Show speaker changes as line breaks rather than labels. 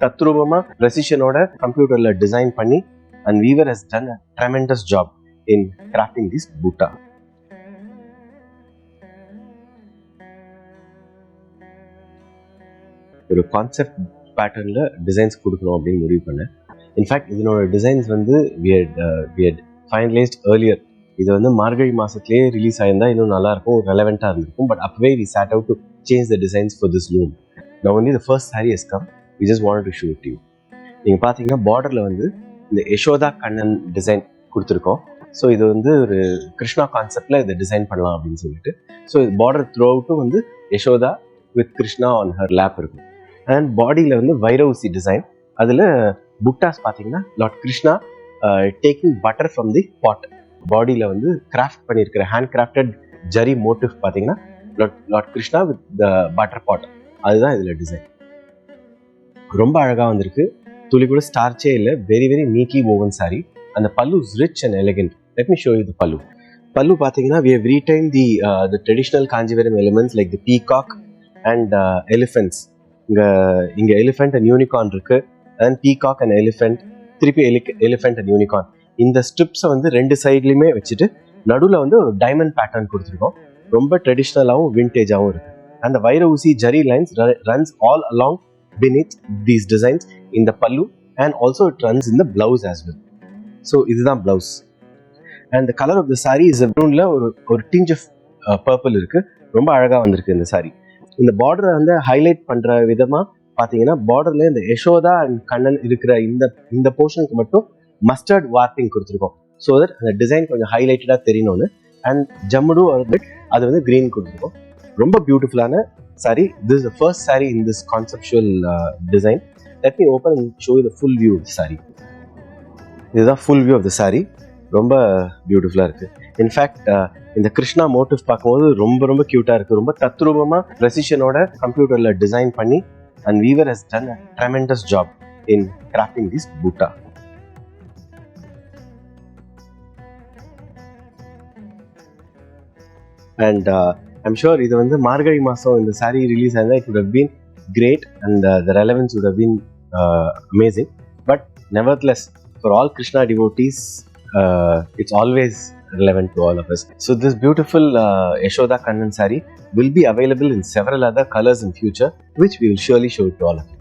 தத்ரூபமா precision-ஓட கம்ப்யூட்டர்ல டிசைன் பண்ணி and weaver has done a tremendous job in crafting this butta. ஒரு concept பேட்டர்ன்ல designs கொடுக்கணும் அப்படின்னு முடிவு பண்ணேன். இன்ஃபேக்ட் இதனோட டிசைன்ஸ் வந்து we had finalized earlier. இது வந்து மார்கழி மாசத்துலேயே ரிலீஸ் ஆயிருந்தா இன்னும் நல்லா இருக்கும், ரெலவெண்ட்டாக இருந்திருக்கும். பட் அப்பவே we sat out to change the designs for this loom. Now only the first saree has come. We just wanted to show it to you. நீங்கள் பார்த்தீங்கன்னா பார்டரில் வந்து இந்த யசோதா கண்ணன் டிசைன் கொடுத்துருக்கோம். ஸோ இது வந்து ஒரு கிருஷ்ணா கான்செப்டில் இதை டிசைன் பண்ணலாம் அப்படின்னு சொல்லிட்டு. ஸோ இது பார்டர் த்ரூ அவுட்டும் வந்து Yashoda with Krishna on her lap இருக்கும். அண்ட் பாடியில் வந்து வைரவுசி டிசைன், அதில் புட்டாஸ் பார்த்தீங்கன்னா lord Krishna taking butter from the pot. பாடியில் வந்து கிராஃப்ட் பண்ணியிருக்கிற ஹேண்ட் கிராஃப்டட் ஜரி மோட்டிவ் பார்த்தீங்கன்னா lord Krishna with the butter pot, அதுதான் இதில் டிசைன். ரொம்ப அழகாக வந்திருக்கு, துளி கூட ஸ்டார்ச்சே இல்லை. Very very neatly woven saree. அந்த பல்லு is rich and elegant. Let me show you the பல்லு. பல்லு பார்த்தீங்கன்னா we have retained the traditional Kanchipuram elements like the peacock and elephants. இங்கே எலிஃபென்ட் அண்ட் யூனிகார்ன் இருக்கு, அண்ட் பீகாக் அண்ட் எலிஃபென்ட், திருப்பி elephant and unicorn. இந்த ஸ்ட்ரிப்ஸை வந்து ரெண்டு சைட்லையுமே வச்சுட்டு நடுவில் வந்து ஒரு டைமண்ட் பேட்டர்ன் கொடுத்துருக்கோம். ரொம்ப ட்ரெடிஷ்னலாகவும் விண்டேஜாகவும் இருக்கு. அந்த வைர ஊசி zari lines runs all along beneath these designs in the pallu, and also it runs in the blouse as well. So இதுதான் blouse, and the color of the saree is a maroonல ஒரு tinge of purple இருக்கு. ரொம்ப அழகாக வந்திருக்கு இந்த saree. இந்த பார்டரை வந்து highlight பண்ணுற விதமாக பார்த்தீங்கன்னா பார்டரில் இந்த யசோதா அண்ட் கண்ணன் இருக்கிற இந்த போர்ஷனுக்கு மட்டும் மஸ்டர்ட் வார்ப்பிங் கொடுத்துருக்கோம். ஸோ தட் அந்த டிசைன் கொஞ்சம் ஹைலைட்டடாக தெரியணும்னு. அண்ட் ஜம்முடு அது வந்து க்ரீன் கொடுத்துருக்கோம். ரொம்ப பியூட்டிஃபுல்லான saree. This is the first saree in this conceptual design. Let me open and show you the full view of the saree. இதுதான் full view of the saree. ரொம்ப பியூட்டிஃபுல்லாக இருக்குது. இன்ஃபேக்ட் இந்த கிருஷ்ணா மோட்டிவ் பார்க்கும்போது ரொம்ப ரொம்ப க்யூட்டாக இருக்குது. ரொம்ப தத்ரூபமாக ப்ரெசிஷனோட கம்ப்யூட்டரில் டிசைன் பண்ணி and weaver has done a tremendous job in crafting this butta. And I'm sure இது வந்து மார்கழி மாதம் இந்த saree ரிலீஸ் ஆயிருந்தால் it would have been great, and the relevance would have been amazing. But nevertheless, for all Krishna devotees, it's always relevant to all of us. So this beautiful Yashoda Kannan saree will be available in several other colors in future, which we will surely show it to all of you.